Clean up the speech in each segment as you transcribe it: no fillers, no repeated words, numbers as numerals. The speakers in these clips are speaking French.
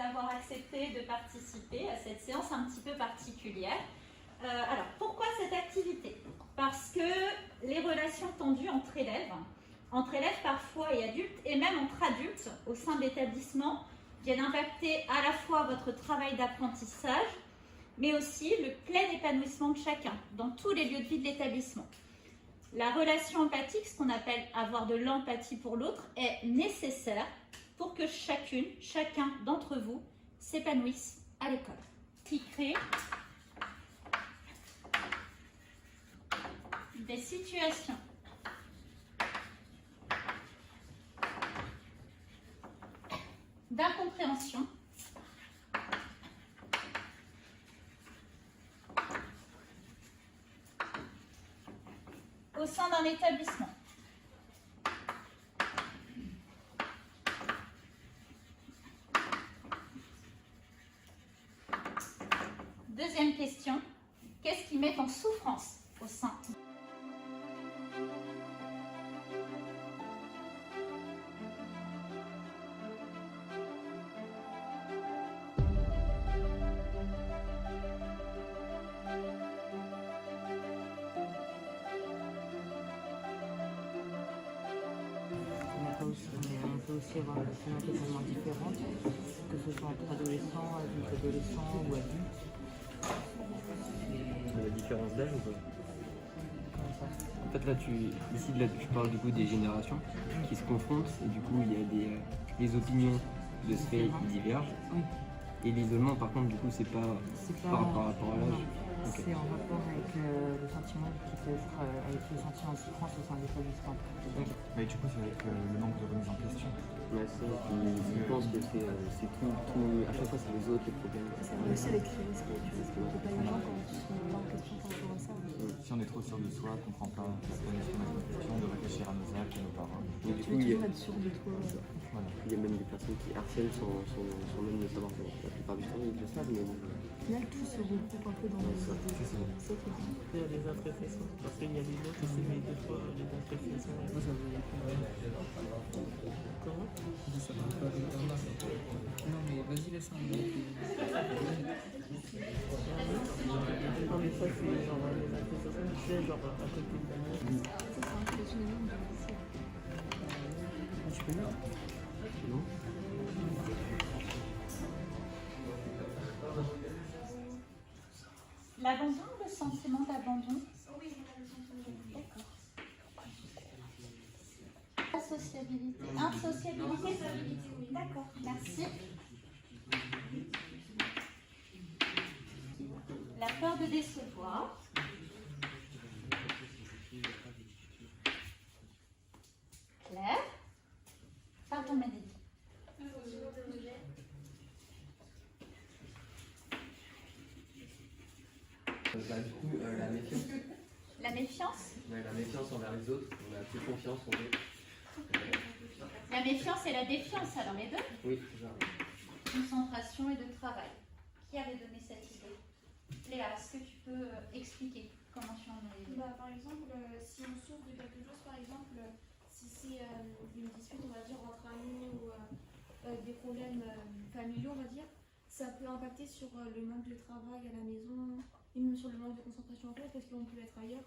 d'avoir accepté de participer à cette séance un petit peu particulière. Alors, pourquoi cette activité? Parce que les relations tendues entre élèves parfois et adultes, et même entre adultes au sein de l'établissement, viennent impacter à la fois votre travail d'apprentissage, mais aussi le plein épanouissement de chacun dans tous les lieux de vie de l'établissement. La relation empathique, ce qu'on appelle avoir de l'empathie pour l'autre, est nécessaire pour que chacun d'entre vous s'épanouisse à l'école. Qui crée des situations d'incompréhension au sein d'un établissement. Deuxième question, qu'est-ce qui met en souffrance au sein ? On peut aussi avoir des personnalités totalement différentes, que ce soit entre adolescents, adultes-adolescents ou adultes. La différence d'âge ou pas? Comme ça. En fait là tu parles du coup des générations qui se confrontent et du coup il y a des opinions de ce fait qui divergent. Oui. Et l'isolement par contre du coup c'est pas par rapport à l'âge. Okay. C'est en rapport avec le sentiment qui peut être avec le sentiment de souffrance au sein de l'établissement. Okay. Mais du coup c'est avec le manque de remise en question. Ouais, je pense que c'est tout, à chaque fois c'est les autres les problèmes. C'est aussi avec les risques, tu respectes pas les gens quand tu te remets pas en question par rapport à ça. Si on est trop sûr de soi, on comprend pas la peine de se remettre en question, de réfléchir à nos actes et nos paroles. Et du Tu coup, veux toujours être sûr de toi. Voilà. il y a même des personnes qui harcèlent sans même le savoir. La plupart du temps ils le savent mais bon. Au final, tout se regroupe un peu dans les idées. C'est ça. C'est ça qui est bien. Il y a des appréciations, parce qu'il y a des mots qui s'est mis deux fois les appréciations. Vous avez comment? Ça va pas aller dans là. Non mais vas-y laisse un mot. Non mais ça c'est genre les appréciations, tu sais, genre à côté de la main. Ça, c'est un peu général de lycée. Tu peux lire? Non. L'abandon ou le sentiment d'abandon? D'accord. Associabilité. Insociabilité? D'accord, merci. La peur de décevoir. Claire? Pardon, Médélie. Du coup, la méfiance. La méfiance? Ouais, la méfiance envers les autres, on a plus confiance en eux. La méfiance et la défiance, alors les deux? Oui, c'est ça. Concentration et de travail. Qui avait donné cette idée? Léa, est-ce que tu peux expliquer comment tu en es? Par exemple, si on souffre de quelque chose, par exemple, si c'est une dispute, on va dire, entre amis ou des problèmes familiaux, on va dire, ça peut impacter sur le manque de travail à la maison, et même sur le manque de concentration en classe, parce qu'on peut être ailleurs.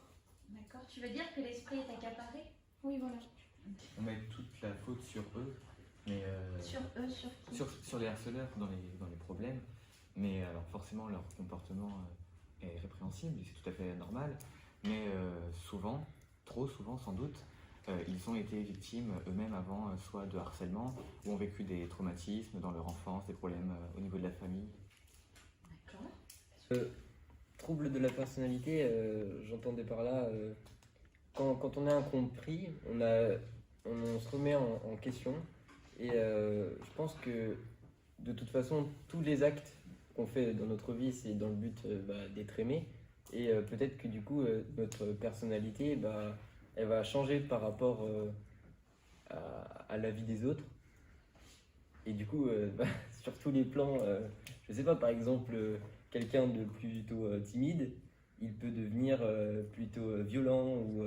D'accord. Tu veux dire que l'esprit est accaparé? Oui, voilà. On met toute la faute sur eux, mais Sur eux, sur qui? sur les harceleurs dans les problèmes. Mais alors forcément leur comportement est répréhensible, et c'est tout à fait normal. Mais souvent, trop souvent sans doute, ils ont été victimes eux-mêmes avant, soit de harcèlement, ou ont vécu des traumatismes dans leur enfance, des problèmes au niveau de la famille. D'accord. Trouble de la personnalité, j'entendais par là, quand on est incompris, on se remet en question. Et je pense que de toute façon, tous les actes qu'on fait dans notre vie, c'est dans le but d'être aimé. Et peut-être que du coup, notre personnalité, elle va changer par rapport à la vie des autres. Et du coup, sur tous les plans, je sais pas, par exemple, quelqu'un de plutôt timide, il peut devenir plutôt violent ou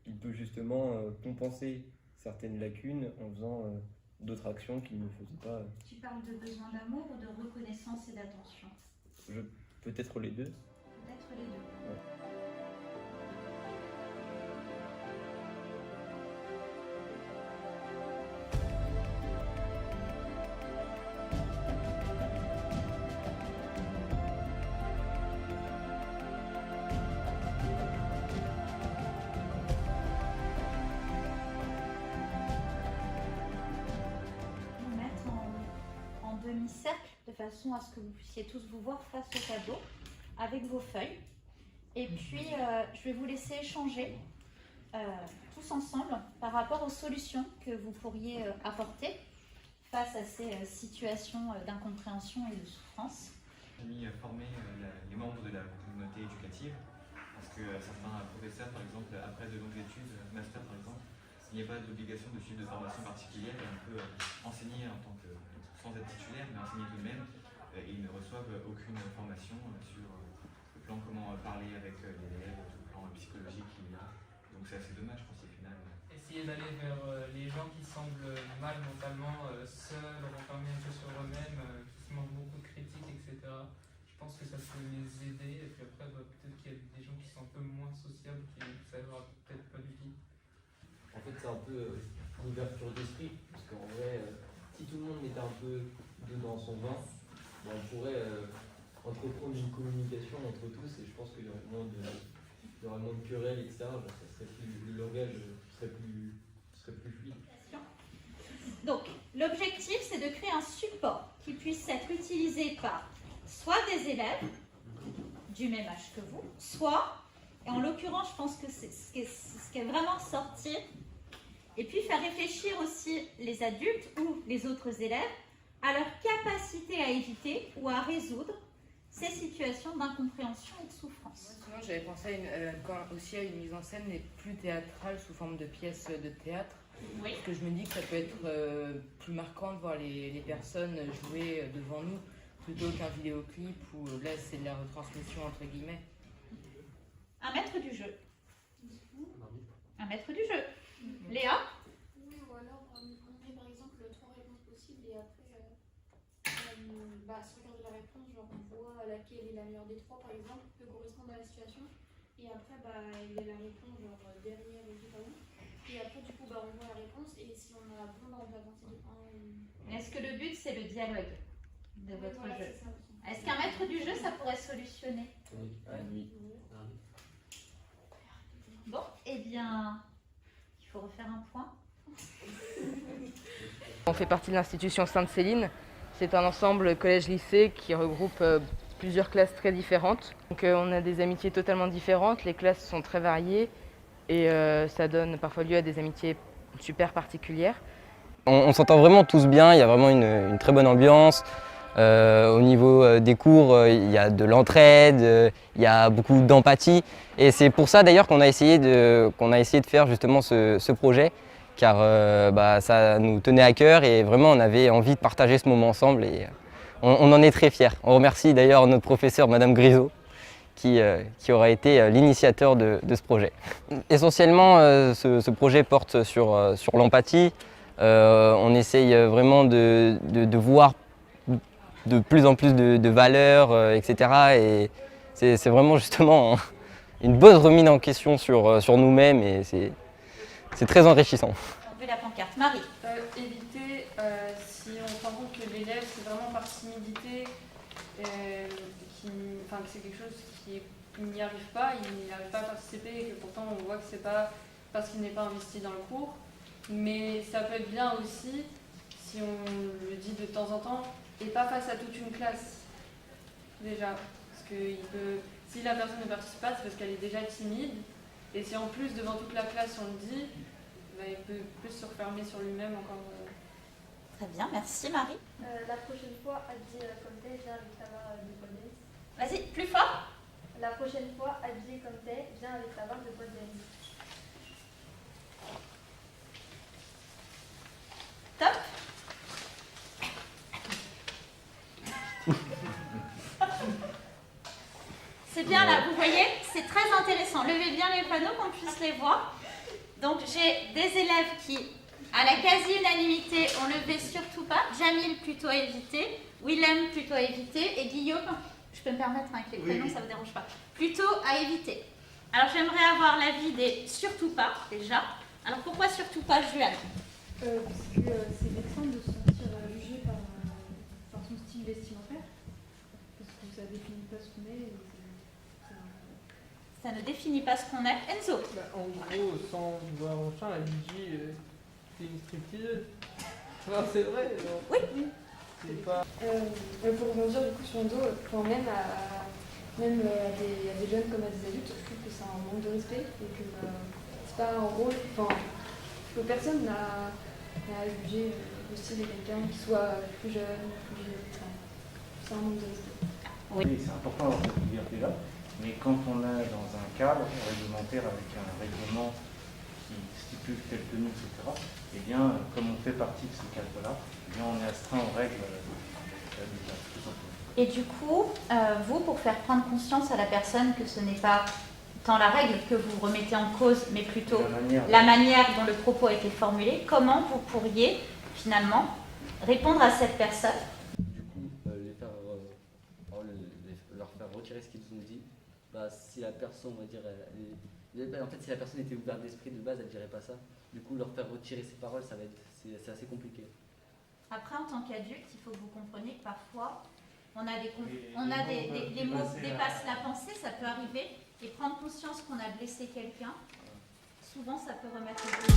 il peut justement compenser certaines lacunes en faisant d'autres actions qu'ils ne faisaient pas. Tu parles de besoin d'amour ou de reconnaissance et d'attention? Peut-être les deux. Peut-être les deux. Ouais. Demi-cercle de façon à ce que vous puissiez tous vous voir face au tableau avec vos feuilles. Et puis, je vais vous laisser échanger tous ensemble par rapport aux solutions que vous pourriez apporter face à ces situations d'incompréhension et de souffrance. J'ai mis former les membres de la communauté éducative parce que certains professeurs, par exemple, après de longues études, master par exemple, il n'y a pas d'obligation de suivre de formation particulière et on peut enseigner en tant que sans être titulaire, mais enseigner tout de même, et ils ne reçoivent aucune formation sur le plan comment parler avec les élèves, tout le plan psychologique qu'il y a. Donc c'est assez dommage, je pense, au final. Essayer d'aller vers les gens qui semblent mal mentalement, seuls, renfermés un peu sur eux-mêmes, qui se manquent beaucoup de critiques, etc. Je pense que ça peut les aider, et puis après, peut-être qu'il y a des gens qui sont un peu moins sociables, qui ça leur a peut-être pas du tout. En fait, c'est un peu une ouverture d'esprit, parce qu'en vrai, si tout le monde mettait un peu dedans son vin, on pourrait entreprendre une communication entre tous et je pense qu'il y aurait moins de querelles, etc. Genre, ça serait plus, le langage serait plus fluide. Donc, l'objectif, c'est de créer un support qui puisse être utilisé par soit des élèves du même âge que vous, soit, et en l'occurrence, je pense que c'est ce qui est vraiment sorti, et puis faire réfléchir aussi les adultes ou les autres élèves à leur capacité à éviter ou à résoudre ces situations d'incompréhension et de souffrance. Moi, j'avais pensé aussi à une mise en scène mais plus théâtrale sous forme de pièces de théâtre. Oui. Parce que je me dis que ça peut être plus marquant de voir les personnes jouer devant nous plutôt qu'un vidéoclip où là c'est de la retransmission entre guillemets. Un maître du jeu. Un maître du jeu. Léa? Oui, ou alors on met par exemple 3 réponses possibles et après se regarder la réponse, genre on voit laquelle est la meilleure des 3 par exemple, peut correspondre à la situation. Et après il y a la réponse genre derrière ou je sais pas où. Et après du coup on voit la réponse et si on a besoin on peut avancer de 1 ou... Est-ce que le but c'est le dialogue de votre Voilà, jeu? c'est ça aussi. Est-ce qu'un maître du jeu ça pourrait solutionner? Oui. Bon, eh bien, il faut refaire un point. On fait partie de l'institution Sainte-Céline. C'est un ensemble collège-lycée qui regroupe plusieurs classes très différentes. Donc on a des amitiés totalement différentes, les classes sont très variées et ça donne parfois lieu à des amitiés super particulières. On s'entend vraiment tous bien, il y a vraiment une très bonne ambiance. Au niveau des cours, il y a de l'entraide, il y a beaucoup d'empathie. Et c'est pour ça d'ailleurs qu'on a essayé de faire justement ce projet, car ça nous tenait à cœur et vraiment on avait envie de partager ce moment ensemble et on en est très fiers. On remercie d'ailleurs notre professeure, Madame Grisot, qui aura été l'initiateur de ce projet. Essentiellement, ce projet porte sur l'empathie. On essaye vraiment de voir de plus en plus de valeurs, etc. Et c'est vraiment justement une bonne remise en question sur nous-mêmes et c'est très enrichissant. On veut la pancarte. Marie. Éviter, si on se rend compte que l'élève, c'est vraiment par timidité, que c'est quelque chose qu'il n'y arrive pas, il n'arrive pas à participer et que pourtant on voit que c'est pas parce qu'il n'est pas investi dans le cours. Mais ça peut être bien aussi, si on le dit de temps en temps, et pas face à toute une classe, déjà. Parce que si la personne ne participe pas, c'est parce qu'elle est déjà timide. Et si en plus, devant toute la classe, on le dit, il peut plus se refermer sur lui-même encore. Très bien, merci Marie. La prochaine fois, habillé comme t'es, viens avec ta barre de poids. Vas-y, plus fort. La prochaine fois, habillé comme t'es, viens avec ta barre de poids. Top. C'est bien là, vous voyez, c'est très intéressant. Levez bien les panneaux qu'on puisse les voir. Donc j'ai des élèves qui À la quasi-unanimité, on le fait surtout pas. Jamil plutôt à éviter, Willem plutôt à éviter et Guillaume, je peux me permettre avec les prénoms, ça ne vous dérange pas, plutôt à éviter. Alors j'aimerais avoir l'avis des surtout pas déjà. Alors pourquoi surtout pas, Juan? Parce que c'est vexant de se sentir jugé par son style vestimentaire. Parce que ça définit pas ce qu'on est. Ça ne définit pas ce qu'on est. Enzo? En gros, sans voir en champ, la DJ, c'est une stripteaseuse. Enfin, c'est vrai. Non. Oui. C'est pas... Pour rebondir du coup sur Endo, même à des jeunes comme à des adultes, je trouve que c'est un manque de respect et que c'est pas un rôle. Enfin, que personne n'a jugé le style de quelqu'un qui soit plus jeune, plus vieux. Enfin, c'est un manque de respect. Oui, c'est important d'avoir cette liberté-là, mais quand on est dans un cadre réglementaire avec un règlement qui stipule telle tenue, etc., eh bien, comme on fait partie de ce cadre-là, eh bien, on est astreint aux règles tout simplement. Et du coup, vous, pour faire prendre conscience à la personne que ce n'est pas tant la règle que vous remettez en cause, mais plutôt la manière dont le propos a été formulé, comment vous pourriez finalement répondre à cette personne? Du coup, leur faire retirer ce qu'ils ont dit. Si la personne, on va dire, en fait, si la personne était ouverte d'esprit de base, elle dirait pas ça. Du coup, leur faire retirer ses paroles, c'est assez compliqué. Après, en tant qu'adulte, il faut que vous compreniez que parfois, les mots dépassent la pensée, ça peut arriver, et prendre conscience qu'on a blessé quelqu'un, souvent ça peut remettre en cause.